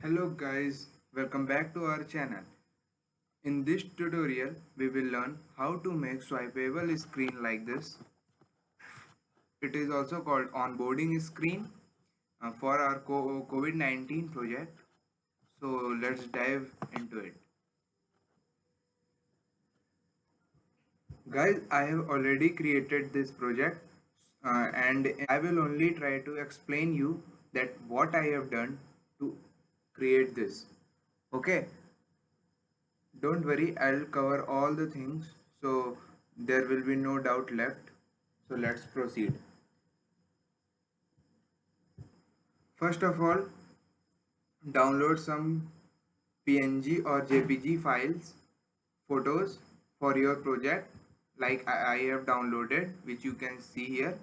Hello guys, welcome back to our channel. In this tutorial, we will learn how to make swipeable screen like this. It is also called onboarding screen for our COVID-19 project. So let's dive into it. Guys, I have already created this project and I will only try to explain you that what I have done to create this. Okay, don't worry, I'll cover all the things so there will be no doubt left. So let's proceed. First of all, download some PNG or JPG files, photos for your project like I have downloaded, which you can see here.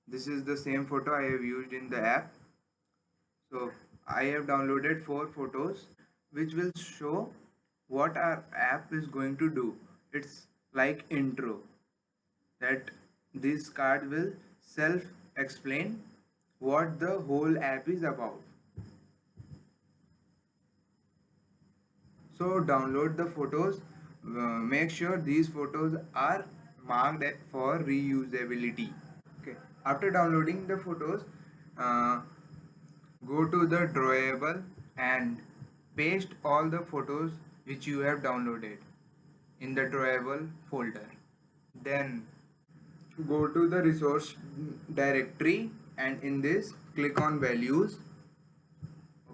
This is the same photo I have used in the app. So I have downloaded 4 photos which will show what our app is going to do. It's like intro, that this card will self explain what the whole app is about. So download the photos, make sure these photos are marked for reusability. Okay, after downloading the photos, uh, go to the drawable and paste all the photos which you have downloaded in the drawable folder. Then go to the resource directory and in this click on values.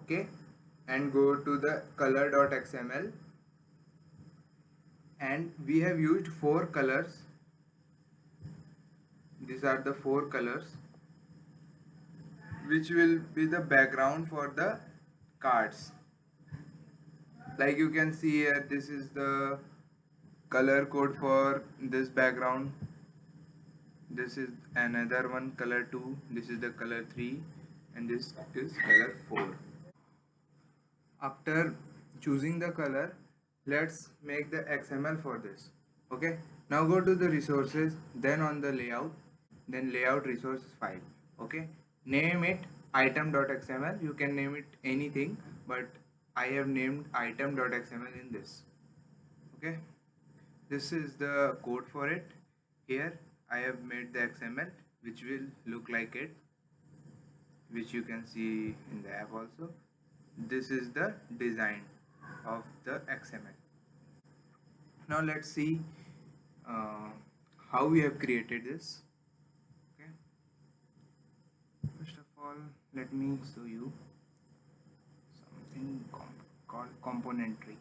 Okay, and go to the color.xml, and we have used 4 colors. These are the 4 colors which will be the background for the cards. Like you can see here, this is the color code for this background. This is another one, color 2, this is the color 3, and this is color 4. After choosing the color, let's make the XML for this. Okay, now go to the resources, then on the layout, then layout resource file. Okay, name it item.xml. You can name it anything, but I have named item.xml in this. Okay, this is the code for it. Here I have made the XML which will look like it, which you can see in the app also. This is the design of the XML. Now let's see uh, how we have created this. Okay, first of all, let me show you something called component tree.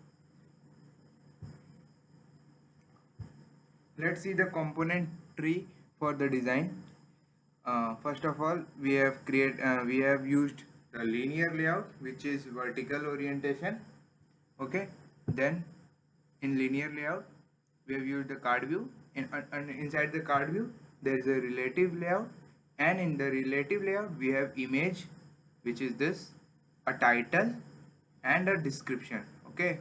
Let's see the component tree for the design. First of all, we have used the linear layout, which is vertical orientation. Okay, then in linear layout we have used the card view, and inside the card view there is a relative layout, and in the relative layout we have image, which is this, a title and a description. Okay,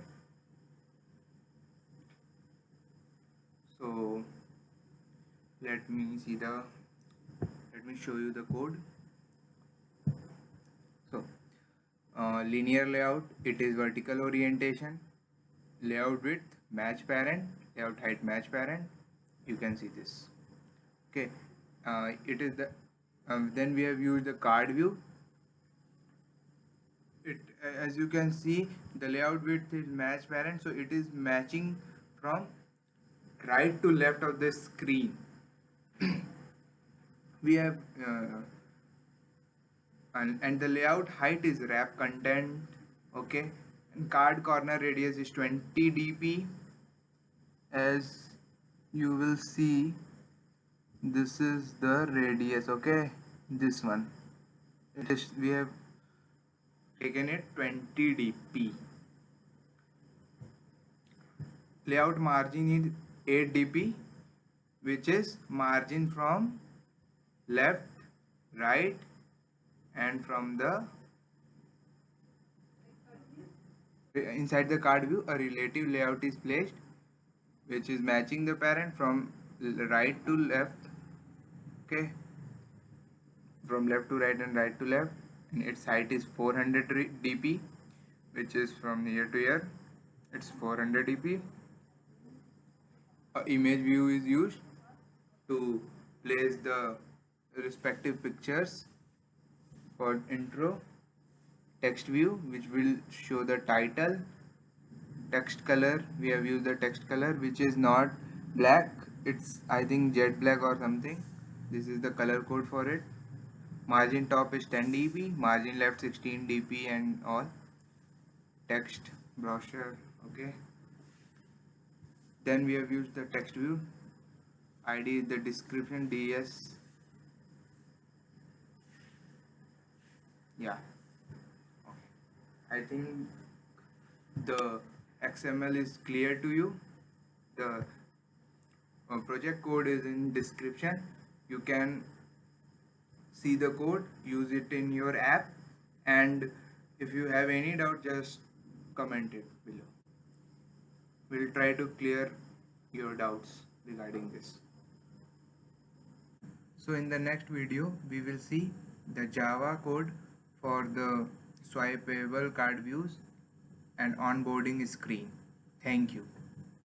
so let me see the let me show you the code. So linear layout, it is vertical orientation, layout width match parent, layout height match parent. You can see this. Okay, it is the then we have used the card view. It, as you can see, the layout width is match parent, so it is matching from right to left of the screen. We have and the layout height is wrap content. Okay, and card corner radius is 20 dp. As you will see, this is the radius. Okay, this one, it is, we have taken it 20 dp. Layout margin is 8 dp, which is margin from left, right, and from the inside the card view a relative layout is placed, which is matching the parent from right to left. Okay, from left to right and right to left. and its height is 400 dp, which is from here to here. It's 400 dp. A image view is used to place the respective pictures. For intro, text view, which will show the title. Text color, we have used the text color, which is not black, it's I think jet black or something. This is the color code for it. Margin top is 10 dp, margin left 16 dp, and all. Text brochure, okay. Then we have used the text view. ID is the description, ds. Yeah, I think the XML is clear to you. The project code is in description. You can see the code, use it in your app, and if you have any doubt, just comment it below. We'll try to clear your doubts regarding this. So in the next video we will see the Java code for the swipeable card views and onboarding screen. Thank you.